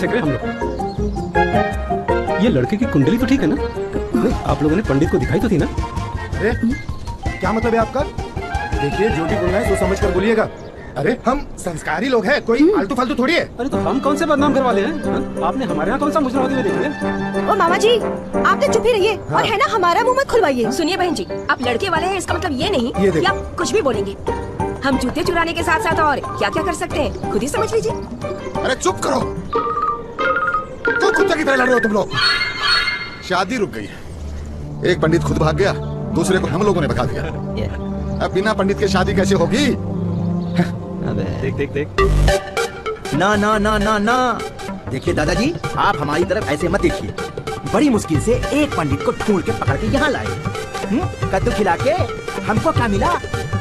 हम लोग ये लड़के की कुंडली तो ठीक है ना? नहीं, आप लोगों ने पंडित को दिखाई तो थी ना? अरे क्या मतलब है आपका? देखिए जो भी बोलना है सोच समझ कर बोलिएगा। अरे हम संस्कारी लोग हैं, कोई आलतू फालतू थोड़ी है। अरे तो हम कौन से बदनाम करवा ले हैं? आपने हमारे यहाँ कौन सा मुजरा होते हुए देखे हैं? ओ मामा जी, आप तो चुप ही रहिए और है ना हमारा मुंह मत खुलवाइए। सुनिए बहन जी, आप लड़के वाले हैं इसका मतलब ये नहीं ये कि आप कुछ भी बोलेंगे। हम जूते चुराने के साथ साथ और क्या क्या कर सकते हैं खुद ही समझ लीजिए। अरे चुप करो, क्यों कुत्ते की तरह लड़ रहे हो तुम लोग? शादी रुक गई है। एक पंडित खुद भाग गया, दूसरे को हम लोगों ने भगा दिया। अब बिना पंडित के शादी कैसे होगी? देख देख देख। ना ना ना ना ना, देखिए दादाजी, आप हमारी तरफ ऐसे मत देखिए। बड़ी मुश्किल से एक पंडित को ढूंढ के पकड़ के यहाँ लाए। कद्दू खिला के हमको क्या मिला?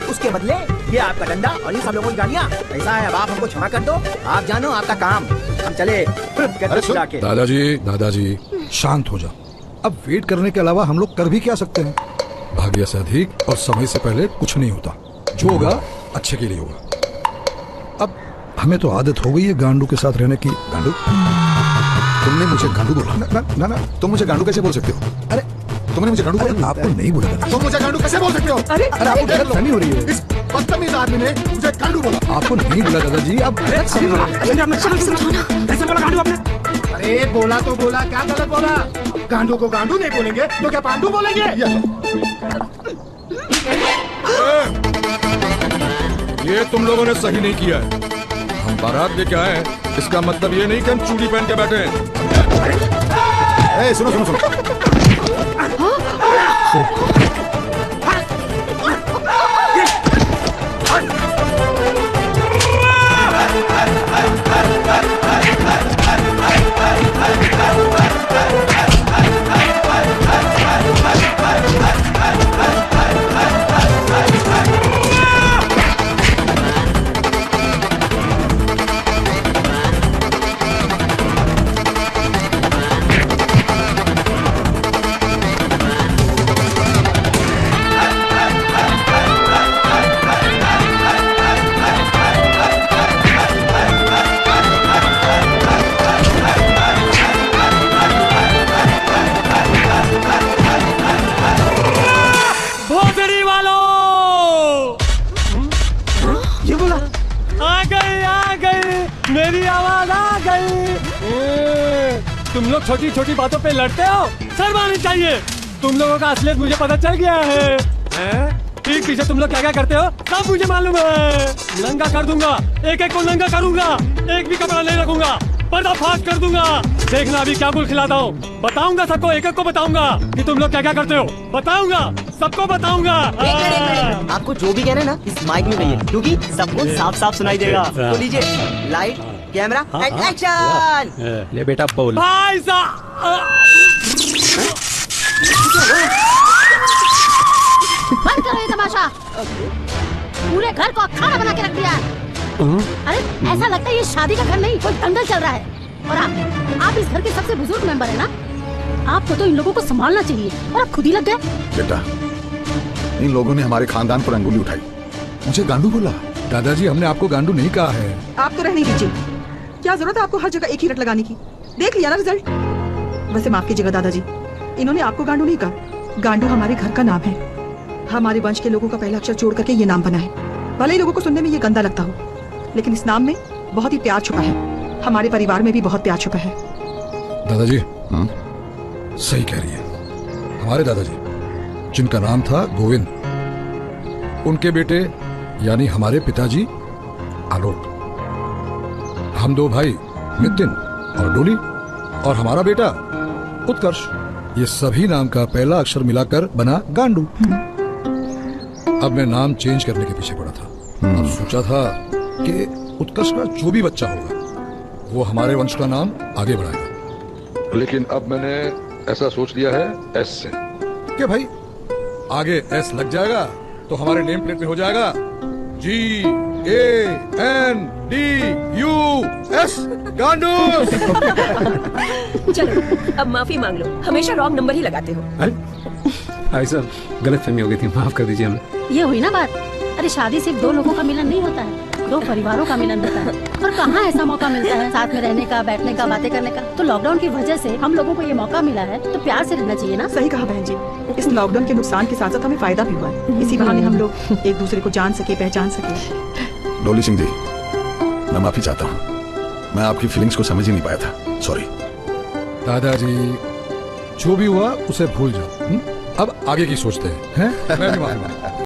उसके बदले ये आपका डंडा और ये सब लोगों की गाड़ियाँ। ऐसा है, अब आप हमको क्षमा कर दो, आप जानो आपका काम। हम चले कद्दू खिला के। दादाजी शांत हो जाओ। अब वेट करने के अलावा हम लोग कर भी क्या सकते हैं? भाग्य से अधिक और समय से पहले कुछ नहीं होता। जो होगा अच्छे के लिए होगा। अब हमें तो आदत हो गई है गांडू के साथ रहने की। गांडू? तुमने मुझे गांडू बोला? ना ना, तुम मुझे गांडू कैसे बोल सकते हो? अरे तुमने मुझे गांडू बोला? आपको नहीं बोला। तुम मुझे गांडू कैसे बोल सकते हो? अरे आपको गलतफहमी हो रही है। इस बदतमीज आदमी ने मुझे गांडू बोला। आपको नहीं बोला दादाजी। अब ऐसे बोला गांडू आपने? अरे बोला तो बोला, क्या गलत बोला? गांडू को गांडू नहीं बोलेंगे तो क्या पांडू बोलेंगे? ये तुम लोगों ने सही नहीं किया है। हम बारात लेके आए हैं, इसका मतलब ये नहीं कि हम चूड़ी पहन के बैठे हैं। सुनो सुनो सुनो, मेरी आवाज आ गई। तुम लोग छोटी छोटी बातों पे लड़ते हो, शर्म आनी चाहिए। तुम लोगों का असलियत मुझे पता चल गया है। ठीक पीछे तुम लोग क्या क्या करते हो सब मुझे मालूम है। नंगा कर दूंगा, एक एक को नंगा करूंगा, एक भी कपड़ा नहीं रखूंगा, पर्दाफाश कर दूंगा। देखना अभी क्या गुल खिलाता हूँ। बताऊंगा सबको, एक एक को बताऊंगा कि तुम लोग क्या क्या करते हो। बताऊंगा, सबको बताऊंगा। आपको जो भी कहना है ना इस माइक में कहिए, क्योंकि सबको साफ साफ सुनाई देगा। तो लीजिए, लाइट, कैमरा एंड एक्शन। ले बेटा बोल। भाई साहब बंद करो ये तमाशा। पूरे घर को खाना बना के रख दिया है। अरे ऐसा लगता है ये शादी का घर नहीं, कोई दंगल चल रहा है। और आप इस घर के सबसे बुजुर्ग मेंबर है ना, आपको तो इन लोगों को संभालना चाहिए और आप खुद ही लग गए। बेटा, इन लोगों ने हमारे खानदान पर अंगुली उठाई, मुझे गांडू बोला। दादाजी हमने आपको गांडू नहीं कहा है। आप तो रहने दीजिए, क्या जरूरत है आपको हर जगह एक ही रट लगाने की? देख लिया ना रिजल्ट। वैसे माफ कीजिएगा दादाजी, इन्होंने आपको गांडू नहीं कहा। गांडू हमारे घर का नाम है। हमारे वंश के लोगों का पहला अक्षर जोड़ करके ये नाम बना है। भले ही लोगों को सुनने में ये गंदा लगता हो, लेकिन इस नाम में बहुत ही प्यार छुपा है। हमारे परिवार में भी बहुत प्यार छुपा है। दादाजी सही कह रही है। हमारे दादाजी जिनका नाम था गोविंद, उनके बेटे यानी हमारे पिताजी आलोक, हम दो भाई नितिन और डोली, और हमारा बेटा उत्कर्ष, ये सभी नाम का पहला अक्षर मिलाकर बना गांडू। अब मैं नाम चेंज करने के पीछे पड़ा था और सोचा था कि उत्कर्ष का जो भी बच्चा होगा वो हमारे वंश का नाम आगे बढ़ाएगा। लेकिन अब मैंने ऐसा सोच लिया है एस से। क्या भाई, आगे एस लग जाएगा तो हमारे नेम प्लेट में हो जाएगा GANDUS गांडू। चलो अब माफी मांग लो, हमेशा रॉन्ग नंबर ही लगाते हो। भाई साहब गलत फहमी हो गई थी, माफ कर दीजिए हमें। ये हुई ना बात। अरे शादी सिर्फ दो लोगों का मिलन नहीं होता है, दो परिवारों का मिलन होता है। और और कहाँ ऐसा मौका मिलता है साथ में रहने का, बैठने का, बातें करने का। तो लॉकडाउन की वजह से हम लोगों को ये मौका मिला है, तो प्यार से रहना चाहिए ना। सही कहा बहन जी, इस लॉकडाउन के नुकसान के साथ साथ हमें फायदा भी हुआ है। इसी बहाने हम लोग एक दूसरे को जान सके, पहचान सके। डोली सिंह जी, मैं माफी चाहता हूँ, मैं आपकी फीलिंग्स को समझ ही नहीं पाया था, सॉरी। दादाजी, जो भी हुआ उसे भूल जाओ। अब आगे की सोचते हैं, हैं? मैं भी माफी मांगता हूं।